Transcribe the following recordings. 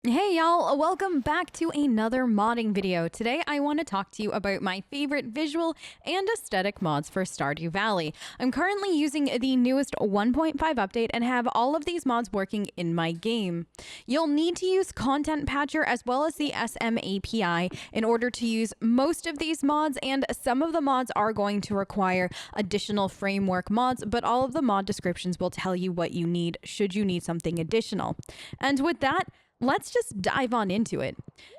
Hey y'all, welcome back to another modding video. Today I want to talk to you about my favorite visual and aesthetic mods for Stardew Valley. I'm currently using the newest 1.5 update and have all of these mods working in my game. You'll need to use Content Patcher as well as the SM API in order to use most of these mods, and some of the mods are going to require additional framework mods, but all of the mod descriptions will tell you what you need should you need something additional. And with that, let's just dive on into it.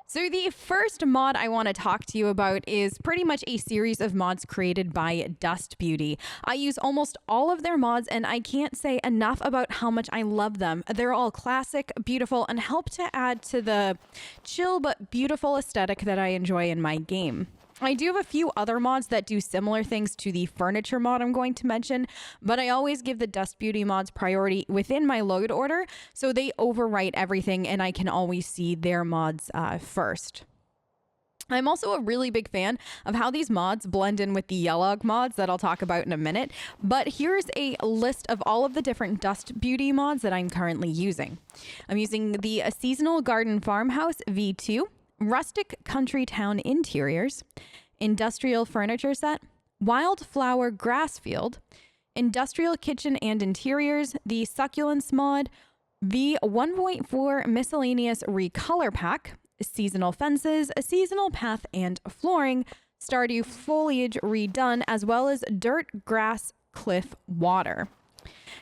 So the first mod I want to talk to you about is pretty much a series of mods created by Dust Beauty. I use almost all of their mods and I can't say enough about how much I love them. They're all classic, beautiful, and help to add to the chill but beautiful aesthetic that I enjoy in my game. I do have a few other mods that do similar things to the furniture mod I'm going to mention, but I always give the Dust Beauty mods priority within my load order, so they overwrite everything and I can always see their mods first. I'm also a really big fan of how these mods blend in with the Yellog mods that I'll talk about in a minute, but here's a list of all of the different Dust Beauty mods that I'm currently using. I'm using the Seasonal Garden Farmhouse V2, Rustic Country Town Interiors, Industrial Furniture Set, Wildflower Grass Field, Industrial Kitchen and Interiors, the Succulents mod, the 1.4 Miscellaneous Recolor Pack, Seasonal Fences, a Seasonal Path and Flooring, Stardew Foliage Redone, as well as Dirt, Grass, Cliff, Water.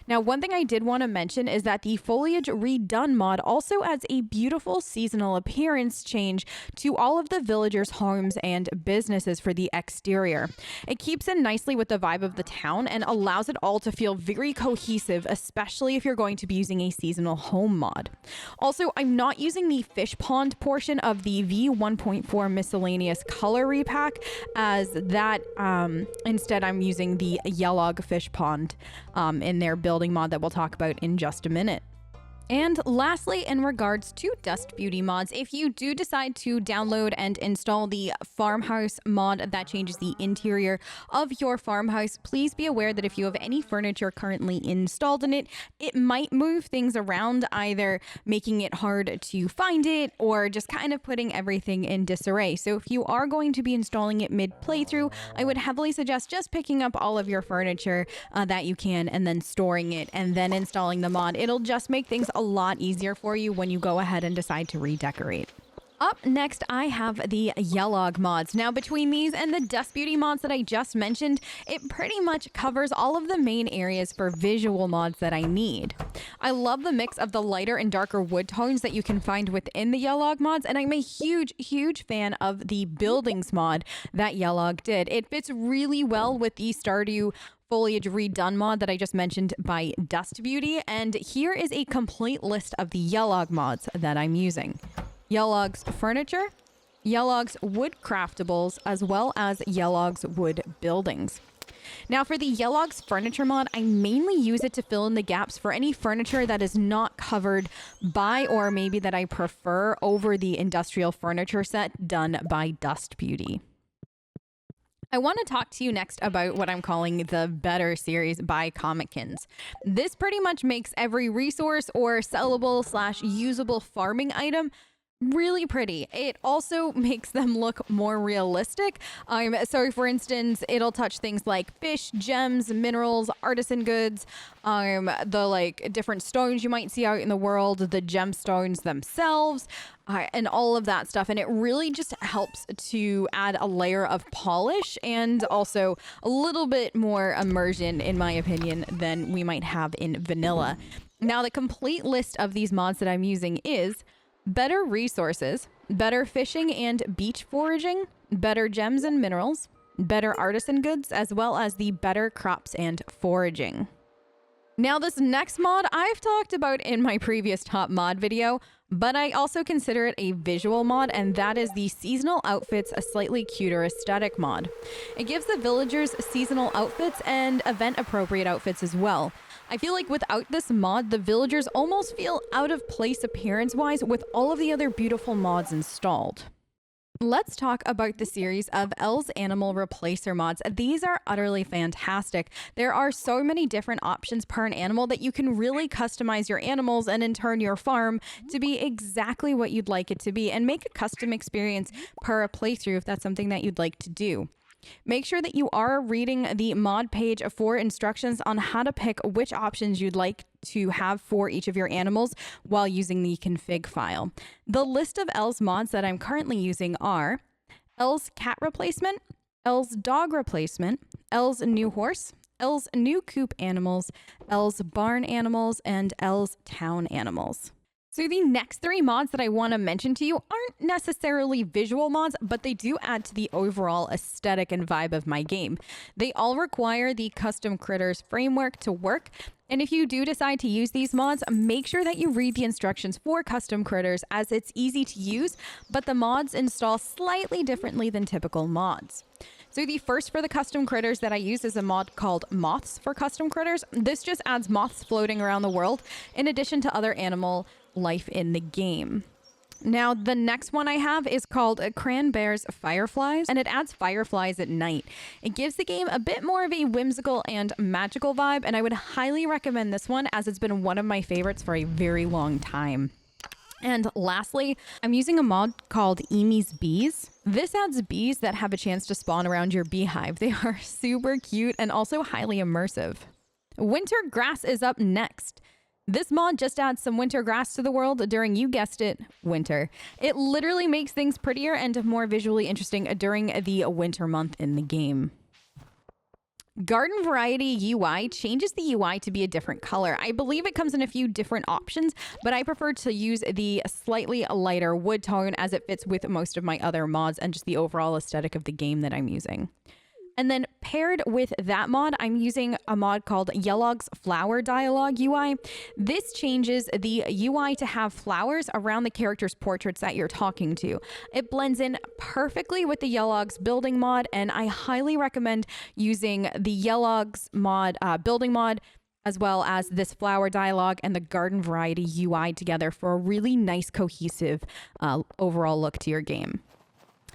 Now, one thing I did want to mention is that the Foliage Redone mod also adds a beautiful seasonal appearance change to all of the villagers' homes and businesses for the exterior. It keeps in nicely with the vibe of the town and allows it all to feel very cohesive, especially if you're going to be using a seasonal home mod. Also, I'm not using the fish pond portion of the V1.4 miscellaneous color repack, as that instead I'm using the Yellog fish pond in their building mod that we'll talk about in just a minute. And lastly, in regards to Dust Beauty mods, if you do decide to download and install the farmhouse mod that changes the interior of your farmhouse, please be aware that if you have any furniture currently installed in it, it might move things around, either making it hard to find it or just kind of putting everything in disarray. So if you are going to be installing it mid-playthrough, I would heavily suggest just picking up all of your furniture that you can and then storing it and then installing the mod. It'll just make things a lot easier for you when you go ahead and decide to redecorate. Up next, I have the Yellog mods. Now, between these and the Dust Beauty mods that I just mentioned, it pretty much covers all of the main areas for visual mods that I need. I love the mix of the lighter and darker wood tones that you can find within the Yellog mods, and I'm a huge fan of the buildings mod that Yellog did. It fits really well with the Stardew Foliage Redone mod that I just mentioned by Dust Beauty, and here is a complete list of the Yellog mods that I'm using. Yellog's Furniture, Yellog's Wood Craftables, as well as Yellog's Wood Buildings. Now, for the Yellog's Furniture mod, I mainly use it to fill in the gaps for any furniture that is not covered by, or maybe that I prefer over, the Industrial Furniture Set done by Dust Beauty. I want to talk to you next about what I'm calling the Better series by Comickins. This pretty much makes every resource or sellable / usable farming item really pretty. It also makes them look more realistic. So for instance, it'll touch things like fish, gems, minerals, artisan goods, the different stones you might see out in the world, the gemstones themselves, and all of that stuff. And it really just helps to add a layer of polish and also a little bit more immersion, in my opinion, than we might have in vanilla. Now, the complete list of these mods that I'm using is better resources, better fishing and beach foraging, better gems and minerals, better artisan goods, as well as the better crops and foraging. Now, this next mod I've talked about in my previous top mod video, but I also consider it a visual mod, and that is the Seasonal Outfits, a slightly cuter aesthetic mod. It gives the villagers seasonal outfits and event appropriate outfits as well. I feel like without this mod, the villagers almost feel out of place appearance-wise with all of the other beautiful mods installed. Let's talk about the series of Elle's Animal Replacer mods. These are utterly fantastic. There are so many different options per an animal that you can really customize your animals and in turn your farm to be exactly what you'd like it to be and make a custom experience per playthrough if that's something that you'd like to do. Make sure that you are reading the mod page for instructions on how to pick which options you'd like to have for each of your animals while using the config file. The list of Elle's mods that I'm currently using are Elle's cat replacement, Elle's dog replacement, Elle's new horse, Elle's new coop animals, Elle's barn animals, and Elle's town animals. So the next three mods that I want to mention to you aren't necessarily visual mods, but they do add to the overall aesthetic and vibe of my game. They all require the custom critters framework to work. And if you do decide to use these mods, make sure that you read the instructions for custom critters as it's easy to use, but the mods install slightly differently than typical mods. So the first for the custom critters that I use is a mod called Moths for Custom Critters. This just adds moths floating around the world in addition to other animal life in the game. Now, the next one I have is called Cranbear's Fireflies, and it adds fireflies at night. It gives the game a bit more of a whimsical and magical vibe, and I would highly recommend this one as it's been one of my favorites for a very long time. And lastly, I'm using a mod called Amy's Bees. This adds bees that have a chance to spawn around your beehive. They are super cute and also highly immersive. Winter Grass is up next. This mod just adds some winter grass to the world during, you guessed it, winter. It literally makes things prettier and more visually interesting during the winter month in the game. Garden Variety UI changes the UI to be a different color. I believe it comes in a few different options, but I prefer to use the slightly lighter wood tone as it fits with most of my other mods and just the overall aesthetic of the game that I'm using. And then paired with that mod, I'm using a mod called Yellog's Flower Dialogue UI. This changes the UI to have flowers around the characters' portraits that you're talking to. It blends in perfectly with the Yellog's building mod, and I highly recommend using the Yellog's mod building mod as well as this flower dialogue and the garden variety UI together for a really nice cohesive overall look to your game.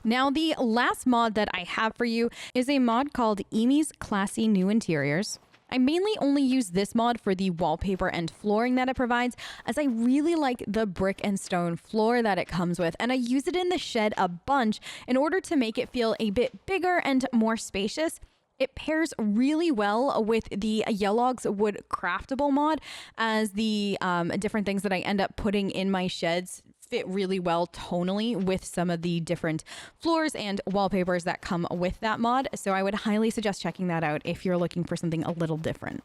Now, the last mod that I have for you is a mod called Amy's Classy New Interiors. I mainly only use this mod for the wallpaper and flooring that it provides, as I really like the brick and stone floor that it comes with, and I use it in the shed a bunch in order to make it feel a bit bigger and more spacious. It pairs really well with the Yellog's Wood Craftable mod, as the different things that I end up putting in my sheds fit really well tonally with some of the different floors and wallpapers that come with that mod. So I would highly suggest checking that out if you're looking for something a little different.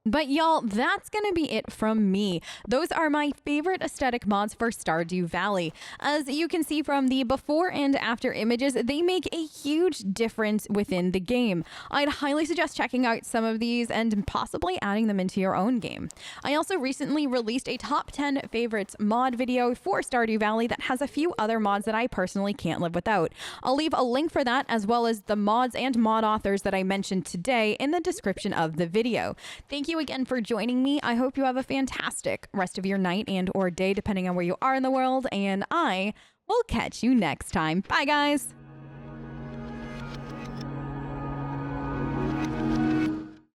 But y'all, that's going to be it from me. Those are my favorite aesthetic mods for Stardew Valley. As you can see from the before and after images, they make a huge difference within the game. I'd highly suggest checking out some of these and possibly adding them into your own game. I also recently released a top 10 favorites mod video for Stardew Valley that has a few other mods that I personally can't live without. I'll leave a link for that as well as the mods and mod authors that I mentioned today in the description of the video. Thank you again for joining me. I hope you have a fantastic rest of your night and or day, depending on where you are in the world, and I will catch you next time. Bye, guys.